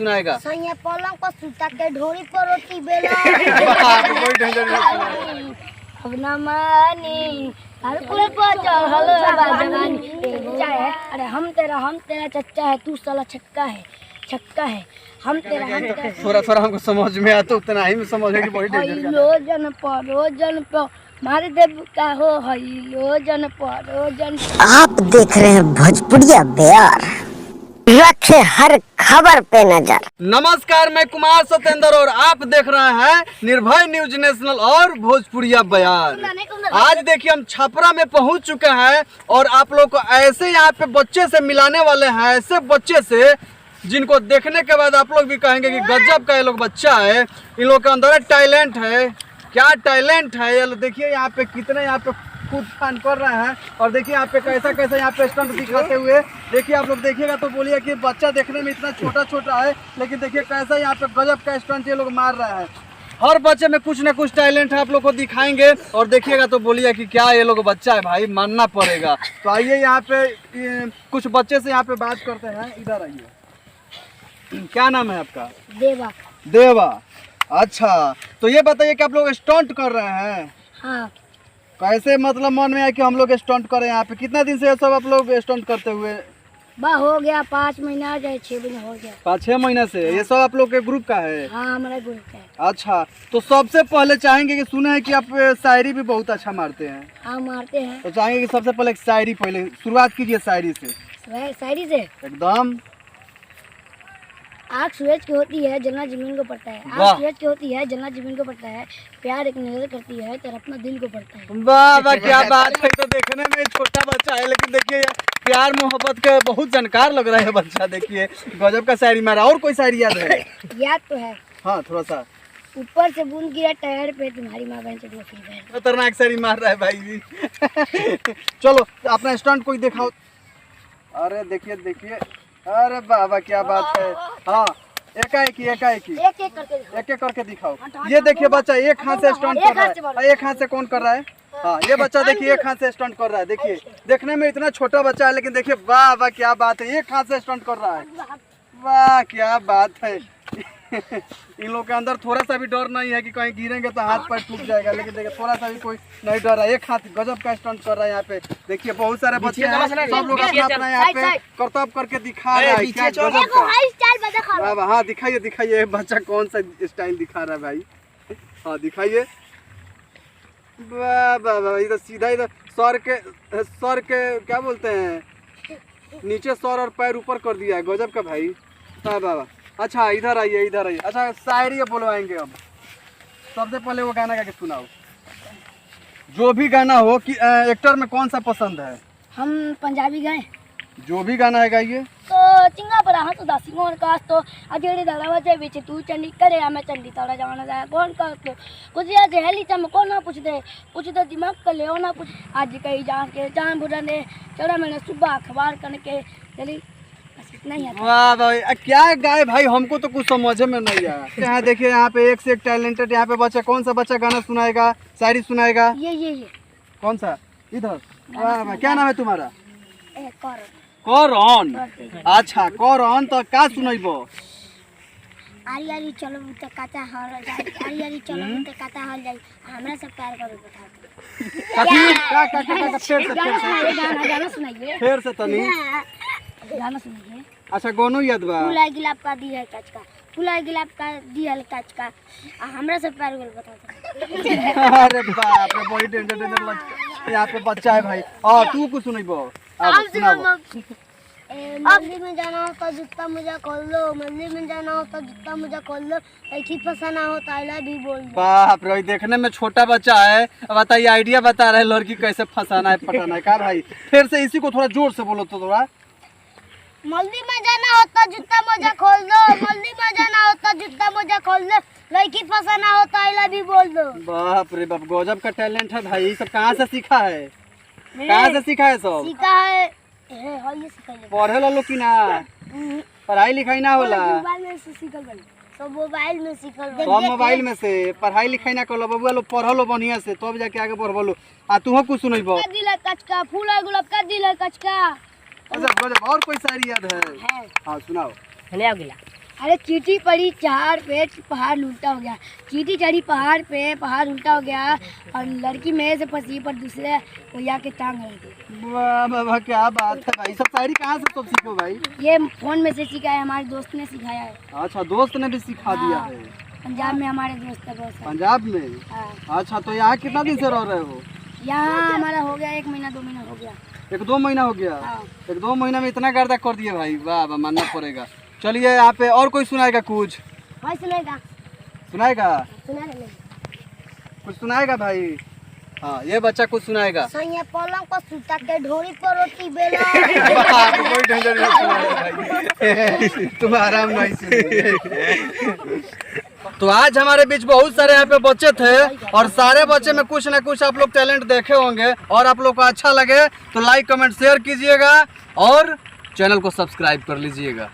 सुनाएगा। सैया पलंग पर सुता के ढोरी पर रोटी बेला अब न मानी हलकुल पर चढ़ल बा जवानी चच्चा है। अरे हम तेरा चच्चा है, तू साला छक्का है हम तेरा थोड़ा थोड़ा हमको समझ में आता, उतना ही में समझ है कि बड़ी डेंजर रोजन पर मार देव का हो रोजन पर। आप देख रहे हैं भोजपुरिया बिहार, रखे हर खबर पे नजर। नमस्कार, मैं कुमार सत्येंद्र और आप देख रहे हैं निर्भय न्यूज नेशनल और भोजपुरिया बयान। आज देखिए हम छपरा में पहुंच चुके हैं और आप लोग को ऐसे यहाँ पे बच्चे से मिलाने वाले हैं, ऐसे बच्चे से जिनको देखने के बाद आप लोग भी कहेंगे कि गजब का ये लोग बच्चा है, इन लोग के अंदर टैलेंट है। क्या टैलेंट है ये लोग, देखिए यहाँ पे कितने यहाँ पे कूद फान कर रहे हैं और देखिए यहाँ पे कैसा यहाँ पे स्टंट दिखाते हुए। देखिए आप लोग देखिएगा तो बोलिए कि बच्चा देखने में इतना छोटा है, लेकिन देखिए कैसा यहाँ पे गजब का स्टंट ये लोग मार रहे हैं। हर बच्चे में कुछ ना कुछ टैलेंट है, आप लोग को दिखाएंगे और देखिएगा तो बोलिए कि क्या ये लोग बच्चा है भाई, मानना पड़ेगा। तो आइए यहाँ पे कुछ बच्चे से यहाँ पे बात करते हैं, इधर आइए। क्या नाम है आपका? देवा। अच्छा, तो ये बताइए कि आप लोग स्टंट कर रहे हैं? हाँ। कैसे मतलब मन में आया कि हम लोग स्टंट करें यहाँ पे? कितना दिन से ये सब आप लोग स्टंट करते हुए? हो गया 5 महीना, 6 महीना हो गया। 5-6 महीना से ये सब आप लोग के ग्रुप का है? हाँ, हमारा ग्रुप का है। अच्छा, तो सबसे पहले चाहेंगे कि सुना है कि आप शायरी भी बहुत अच्छा मारते हैं। हाँ, मारते हैं। तो चाहेंगे कि सबसे पहले शायरी पहले शुरुआत कीजिए शायरी से। शायरी से एकदम। आग सूरज की होती है, जलना जमीन को पड़ता है। आग सूरज की होती है, जलना जमीन को पड़ता है। प्यार एक नजर करती है, तेरा अपना दिल को पड़ता है। वाह वाह, क्या बात है। तो देखने में छोटा बच्चा है, लेकिन देखिए प्यार मोहब्बत के बहुत जानकार लग रहा है बच्चा। देखिए गजब का शायरी मारा। और कोई शायरी याद है? याद तो है। हाँ, थोड़ा सा। ऊपर से बूंद गिरा टायर पे, तुम्हारी माँ बहन चली फिर बहन। खतरनाक शायरी मार रहा है भाई जी। चलो अपना स्टंट कोई दिखाओ। अरे देखिए, अरे बाबा क्या बात है। हाँ, एकाएक एक करके दिखाओ। ये देखिए बच्चा एक हाथ से स्टंट कर रहा है। एक हाथ से कौन कर रहा है? हाँ, ये बच्चा देखिए एक हाथ से स्टंट कर रहा है। देखिए देखने में इतना छोटा बच्चा है, लेकिन देखिए वाह वाह क्या बात है, एक हाथ से स्टंट कर रहा है। वाह क्या बात है। इन लोग के अंदर थोड़ा सा भी डर नहीं है कि कहीं गिरेंगे तो हाथ पैर टूट जाएगा, लेकिन देखिए थोड़ा सा भी कोई नहीं डर है। एक हाथ गजब का स्टंट कर रहा है यहाँ पे। देखिए बहुत सारे बच्चे हैं, सब लोग अपना यहाँ पे करतब करके दिखा रहा है। क्या गजब का। वाह, हाँ दिखाइए बच्चा कौन सा स्टाइल दिखा रहा है भाई। हाँ दिखाइए। वाह वाह वाह, इधर सीधा इधर सर के क्या बोलते हैं, नीचे सर और पैर ऊपर कर दिया है। गजब का भाई। वाह वाह। अच्छा इधर आइए। अच्छा शायरी बोलवाएंगे अब। सबसे पहले वो गाना गा के सुनाओ, जो भी गाना हो। कि एक्टर में कौन सा पसंद है? हम पंजाबी गाएं। जो भी गाना है गाइए। तो चिंगा पर हाँ तो दासिंगो और कास तो अजेड़े दादा बचे बीच तू चंडी करे मैं चंडी तोड़ा जवाना जाए कौन का तो कुछ याद है हेली चम कौन ना पूछते दिमाग कर ले ना पूछ। आज कहीं जान बुरा ने चढ़ा मैंने सुबह अखबार करके चली नहीं आता। वाह भाई क्या गाए भाई, हमको तो कुछ समझ में नहीं आया। यहाँ देखिए यहाँ पे एक से एक टैलेंटेड यहाँ पे बच्चा। कौन सा बच्चा गाना सुनाएगा, शायरी सुनाएगा? ये कौन सा? इधर। वाह भाई, क्या नाम है तुम्हारा? कौन। अच्छा कौन, तो क्या सुनाइबो? आरी चलो तो काता हल जाई, आरी चलो तो काता हल जाई, हमरा सब प्यार करो बता। क्या गाना सुनाइए। फिर से तनी गाना सुनाइए। अच्छा गोनू याद बा? फुला गिलाब का दिया कचका, फुला गिलाब का दिया कचका, हमरा सब प्यार करो बता। अरे बाप रे, बड़ी डेंजर लगता। यहाँ पे बच्चा है भाई। और तू कुछ सुनाइबो? मंदिर में जाना हो तो जूता मुझे खोल लो, मंदिर में जाना हो तो जूता मुझे खोल लो, लड़की फंसाना हो तो आइला भी बोल दो। बाप रे, देखने में छोटा बच्चा है, बताइए आइडिया बता रहे लड़की कैसे फंसाना है पटाना है। क्या भाई फिर से इसी को थोड़ा जोर से बोलो तो थोड़ा। मंदिर में जाना हो तो जूता मुझे खोल दो, मंदिर में जाना हो तो जूता मुझे खोल दो, लड़की फंसाना हो तो आइला भी बोल दो। बाप रे बाप, गजब का टैलेंट है भाई। सब कहाँ से सीखा है? कहाँ से सीखा है? सब सीखा है। पढ़े लो कि ना? पढ़ाई लिखाई ना होला? मोबाइल में से सीखल बनी, सब मोबाइल में सीखल बनी। सब मोबाइल में से पढ़ाई लिखाई ना करो बबुआ लो, पढ़ लो बढ़िया से, तब जाके आगे बढ़ लो। आ तू कुछ सुनइबो? का दिल कचका, फूल है गुलाब का दिल कचका। गजब। और कोई शायरी याद है? हाँ सुनाओ। हले आ गिला अरे चींटी पड़ी पहाड़ पे, पहाड़ उल्टा हो गया। चींटी चढ़ी पहाड़ पे, पहाड़ उल्टा हो गया और लड़की मेरे से फंसी पर दूसरे को जाके टांग रही। वाह वाह वाह, क्या बात है भाई। सब शायरी कहाँ से सब सीखो भाई? ये फोन में से सीखा है, हमारे दोस्त ने सिखाया है। अच्छा, दोस्त ने भी सिखा दिया हाँ। है। पंजाब में हमारे दोस्त है बहुत सारे। पंजाब में? हाँ। अच्छा, तो यहाँ कितना दिन से रह रहे हो? यहाँ हमारा हो गया 1 महीना 2 महीना हो गया। 1-2 महीना हो गया? हाँ। 1-2 महीना में इतना गर्दा कर दिए भाई, वाह वाह, मानना पड़ेगा। चलिए, यहाँ पे और कोई सुनाएगा कुछ? भाई सुनेगा? सुनाएगा? सुना नहीं। कुछ सुनाएगा भाई? हाँ, ये बच्चा कुछ सुनाएगा। सैया पलंग पर सुता के ढोरी पर रोटी बेला। आपको कोई टेंशन नहीं भाई, तुम आराम नहीं सुनिए। तो आज हमारे बीच बहुत सारे यहाँ पे बच्चे थे और सारे बच्चे में कुछ ना कुछ आप लोग टैलेंट देखे होंगे और आप लोग को अच्छा लगे तो लाइक कमेंट शेयर कीजिएगा और चैनल को सब्सक्राइब कर लीजिएगा।